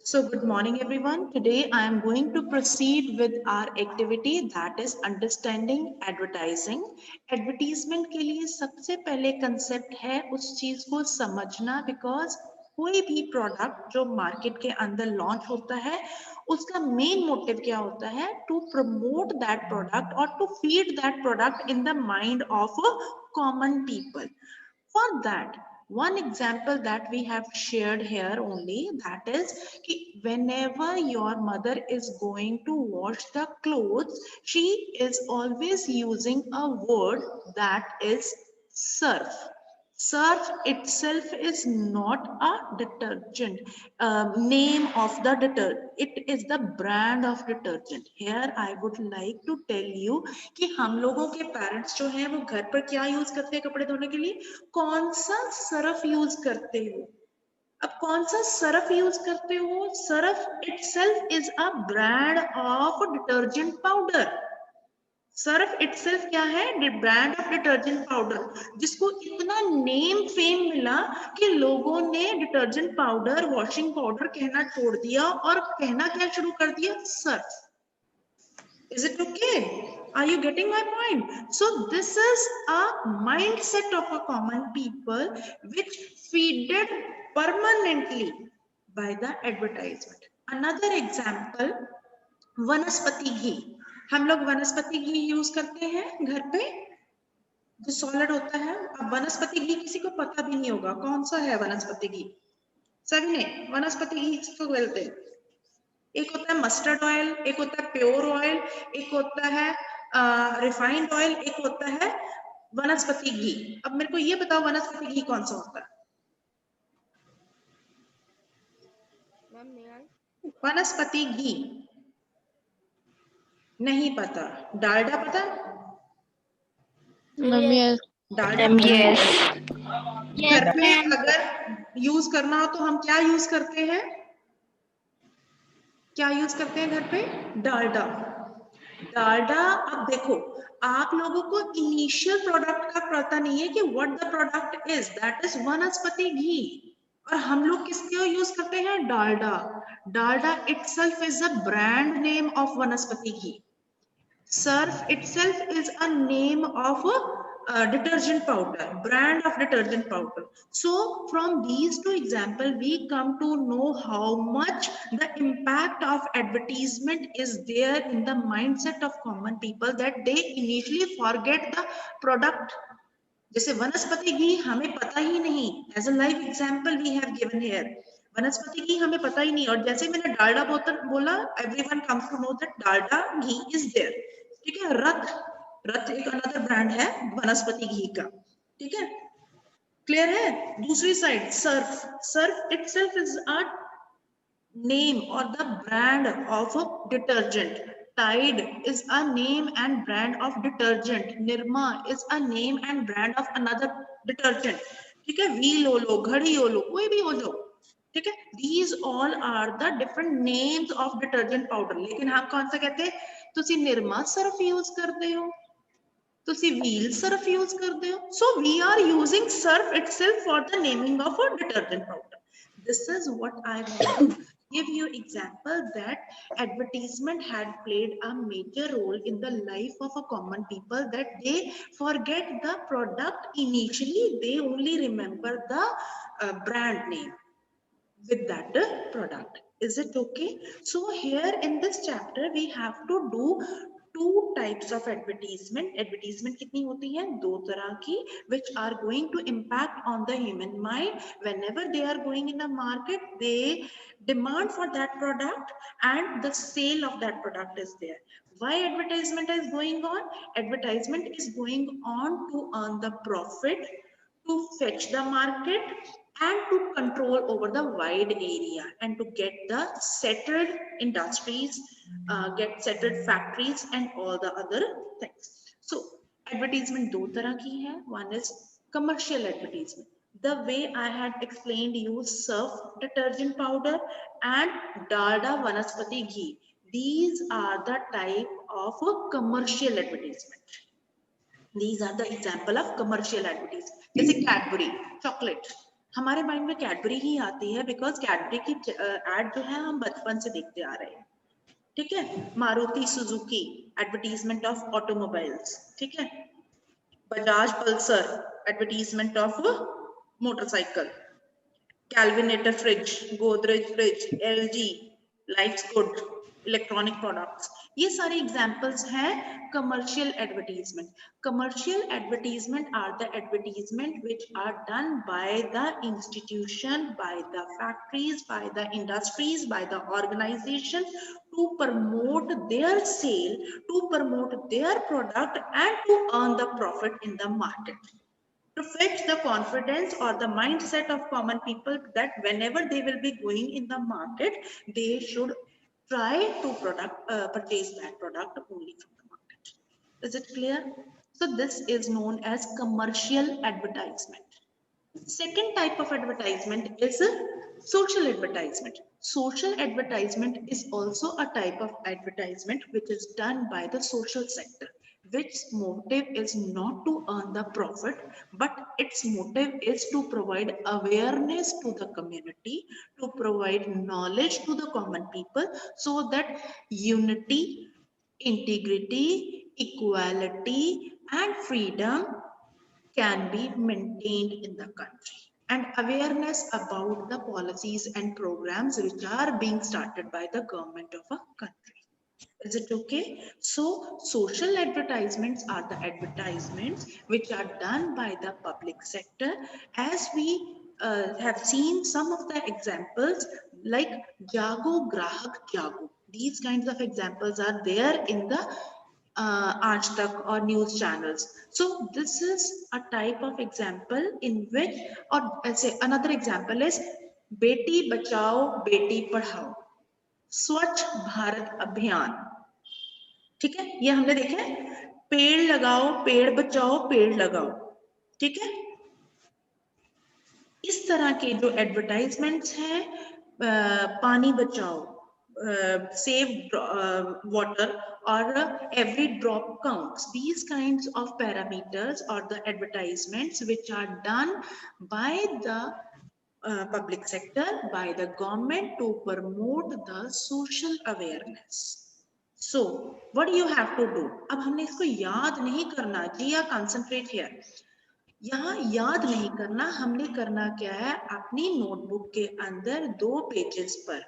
So good morning everyone. Today I am going to proceed with our activity that is understanding advertising. Advertisement के लिए सबसे पहले concept है उस चीज को समझना because कोई भी product जो market के अंदर launch होता है उसका main motive क्या होता है to promote that product or to feed that product in the mind of common people. For that, one example that we have shared here only, that is ki whenever your mother is going to wash the clothes, she is always using a word that is surf. Surf itself is not a detergent name of the detergent. It is the brand of detergent. Here I would like to tell you कि हम लोगों के parents जो हैं वो घर पर क्या यूज करते हैं कपड़े धोने के लिए, कौन सा सरफ यूज करते हो. अब कौन सा सरफ यूज करते हो, Surf itself is a brand of detergent powder. Surf itself क्या है, ब्रांड ऑफ डिटर्जेंट पाउडर, जिसको इतना नेम फेम मिला कि लोगों ने डिटर्जेंट पाउडर वॉशिंग पाउडर कहना छोड़ दिया और कहना क्या शुरू कर दिया, Surf. Is it okay? Are you getting my point? So this is a mindset of a common people which feeded permanently by the advertisement. Another example, वनस्पति घी. हम लोग वनस्पति घी यूज करते हैं घर पे, जो सॉलिड होता है. अब वनस्पति घी किसी को पता भी नहीं होगा कौन सा है वनस्पति घी. सभी ने वनस्पति घी किसको बोलते हैं? एक होता है मस्टर्ड ऑयल, एक होता है प्योर ऑयल, एक होता है रिफाइंड ऑयल, एक होता है वनस्पति घी. अब मेरे को ये बताओ वनस्पति घी कौन सा होता है? वनस्पति घी नहीं पता. डालडा पता? डालडा घर पे अगर यूज करना हो तो हम क्या यूज करते हैं? क्या यूज करते हैं घर पे? डालडा. डालडा. अब देखो, आप लोगों को इनिशियल प्रोडक्ट का पता नहीं है कि what the product is, that is वनस्पति घी. और हम लोग किसको यूज करते हैं? Dalda. Dalda itself is a brand name of वनस्पति घी. Surf itself is a name of a detergent powder, brand of detergent powder. So from these two examples, we come to know how much the impact of advertisement is there in the mindset of common people, that they initially forget the product. जैसे वनस्पति घी हमें पता ही नहीं, as a live example we have given here. वनस्पति घी हमें पता ही नहीं, और जैसे मैंने डालडा बोला, everyone comes to know that Dalda ghee is there. ठीक है. रथ एक अनदर ब्रांड है वनस्पति घी का. ठीक है, क्लियर है. दूसरी side surf itself is a name or the brand of detergent. Tide is a name and brand of detergent. Nirma is a name and brand of another detergent. ठीक है. Wheel हो लो, घड़ी हो लो, कोई भी हो जाओ. ठीक है. These all are the different names of detergent powder. लेकिन हम कौन सा कहते हैं? तुसी निर्मा सर्फ यूज करते हो, तुसी व्हील सर्फ यूज करते हो. So we are using surf itself for the naming of a detergent powder. This is what I want to give you example that advertisement had played a major role in the life of a common people, that they forget the product initially, they only remember the brand name with that product. Is it okay? So here in this chapter we have to do two types of advertisement. Advertisement कितनी होती है? दो तरह की, which are going to impact on the human mind. Whenever they are going in a market, they demand for that product and the sale of that product is there. Why advertisement is going on? Advertisement is going on to earn the profit, to fetch the market, and to control over the wide area, and to get the settled industries, get settled factories and all the other things. So advertisement दो तरह की है. One is commercial advertisement, the way I had explained you, Surf detergent powder and Dalda vanaspati ghee. These are the type of commercial advertisement. These are the example of commercial advertisement. जैसे Cadbury chocolate, हमारे mind में Cadbury ही आती है because Cadbury की add जो है हम बचपन से देखते आ रहे हैं, ठीक है। Maruti Suzuki advertisement of automobiles, ठीक है। Bajaj Pulsar advertisement of motorcycle, Kelvinator fridge, Godrej fridge, LG, life's good, electronic products, ये सारे एग्जांपल्स हैं commercial advertisement. Commercial advertisement are the advertisement which are done by the institution, by the factories, by the industries, by the organization to promote their sale, to promote their product and to earn the profit in the market, to fetch the confidence or the mindset of common people that whenever they will be going in the market, they should try to purchase that product only from the market. Is it clear? So this is known as commercial advertisement. Second type of advertisement is social advertisement. Social advertisement is also a type of advertisement which is done by the social sector, which motive is not to earn the profit, but its motive is to provide awareness to the community, to provide knowledge to the common people, so that unity, integrity, equality, and freedom can be maintained in the country, and awareness about the policies and programs which are being started by the government of a country. Is it okay? So social advertisements are the advertisements which are done by the public sector, as we have seen some of the examples like Jago Grahak Jago. These kinds of examples are there in the Aaj Tak or news channels. So this is a type of example in which, or say another example is Beti Bachao Beti Padhao, स्वच्छ भारत अभियान, ठीक है। ये हमने देखा है, पेड़ लगाओ पेड़ बचाओ पेड़ लगाओ, ठीक है। इस तरह के जो एडवर्टाइजमेंट्स हैं, पानी बचाओ, save water, or every drop counts, these kinds of parameters or the advertisements which are done by the public sector, by the government to promote the social awareness. So what do you have to do? अब हमने इसको याद नहीं करना जी, या concentrate here, यहाँ याद नहीं करना, हमने करना क्या है, अपनी नोटबुक के अंदर 2 पेजेस पर,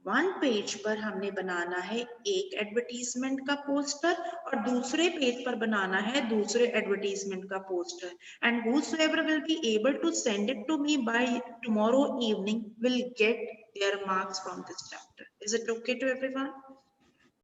1 पेज पर हमने बनाना है एक एडवर्टीजमेंट का पोस्टर, और दूसरे पेज पर बनाना है दूसरे एडवर्टीजमेंट का poster, and whosoever will be able to send it to me by tomorrow evening will get their marks from this chapter. Is it okay to everyone?